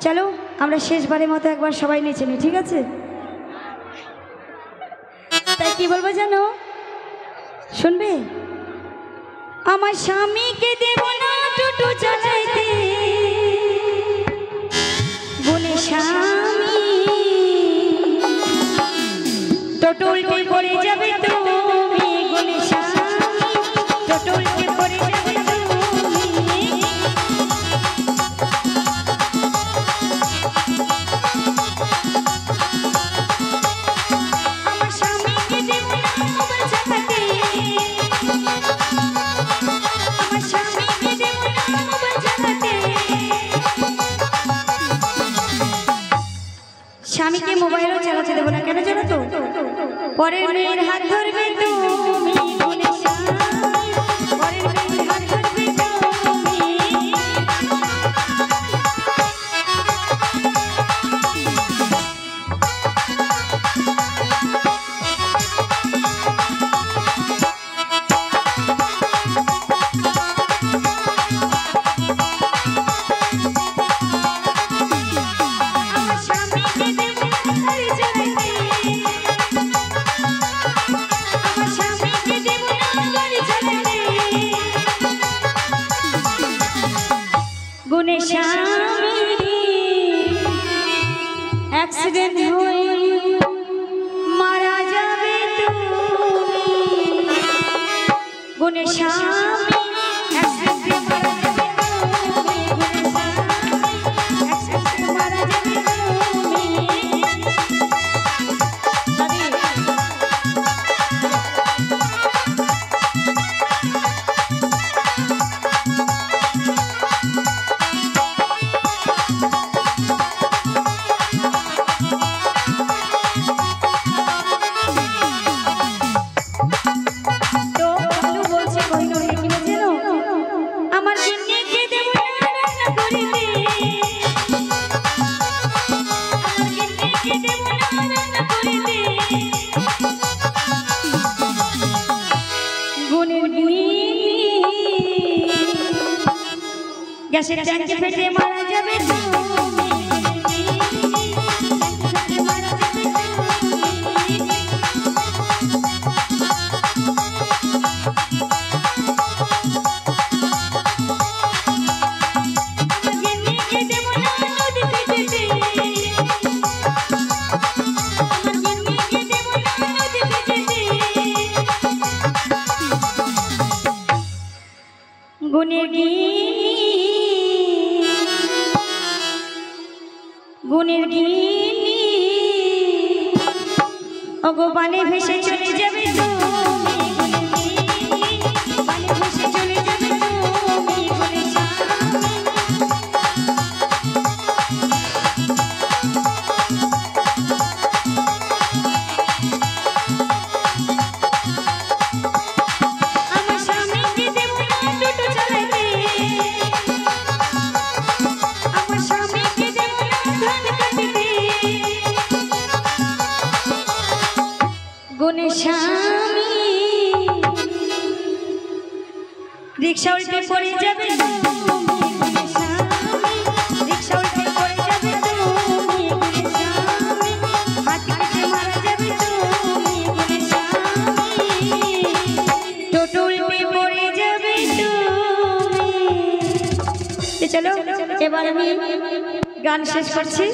চলো আমরা শেষবারের মতো একবার সবাই নেচে নি, ঠিক আছে? তাই কি বলবো জানো, শুনবে? আমার স্বামীকে দেব না টোটো চালাইতে, বলে স্বামী টোটো উল্টে পড়ে যাবে তুমি, বলে স্বামী টোটো উল্টে পড়ে যাবে তুমি। আমার স্বামীকে দেব না মোবাইল চালাতে, আমার স্বামীকে দেব না মোবাইল চালাতে। স্বামীকে মোবাইলও চালাতে দেবো না, কেন জানো তো? পরের মেয়ের হাত ধরবে তুমি, বলে স্বামী পরের মেয়ের হাত ধরবে তুমি। আমার স্বামীকে দেব না গাড়ি চালাতে, আমার স্বামীকে দেব না গাড়ি চালাতে। গুণে স্বামী অ্যাক্সিডেন্ট হয়ে মারা যাবে তুমি, গুণে স্বামী অ্যাক্সিডেন্টে মারা যাবে তুমি, গুণে স্বামী অ্যাক্সিডেন্টে মারা যাবে তুমি। তো বন্ধু বলছে কইলো কি বলছে জানো, আমার গিন্নিকে দেব না রান্না করিতে, আমার গিন্নিকে দেব না রান্না করিতে। গুণের গিন্নি গ্যাসের ট্যাঙ্কি ফেটে মারা যাবে তুমি, ফেটে মারা যাবে তুমি। আমার গিন্নিকে দেব না নদীতে যেতে, আমার গিন্নিকে দেব না নদীতে যেতে। গুণের গিন্নি ওগো পানে ভেসে চলে যাবে তুমি, গুণের গিন্নি পানে ভেসে চলে যাবে তুমি, বলে স্বামী। আমার স্বামীকে দেব না টোটো চালাতে, আমার স্বামীকে দেব না ধান কাটিতে। গুণে স্বামী রিক্সা উল্টে পড়ে যাবে তুমি, গুণে স্বামী রিক্সা উল্টে পড়ে যাবে তুমি, গুণে স্বামী হাত কেটে মারা যাবে তুমি, গুণে স্বামী টোটো উল্টে পড়ে যাবে তুমি। চলো এবার আমি গান শেষ করছি।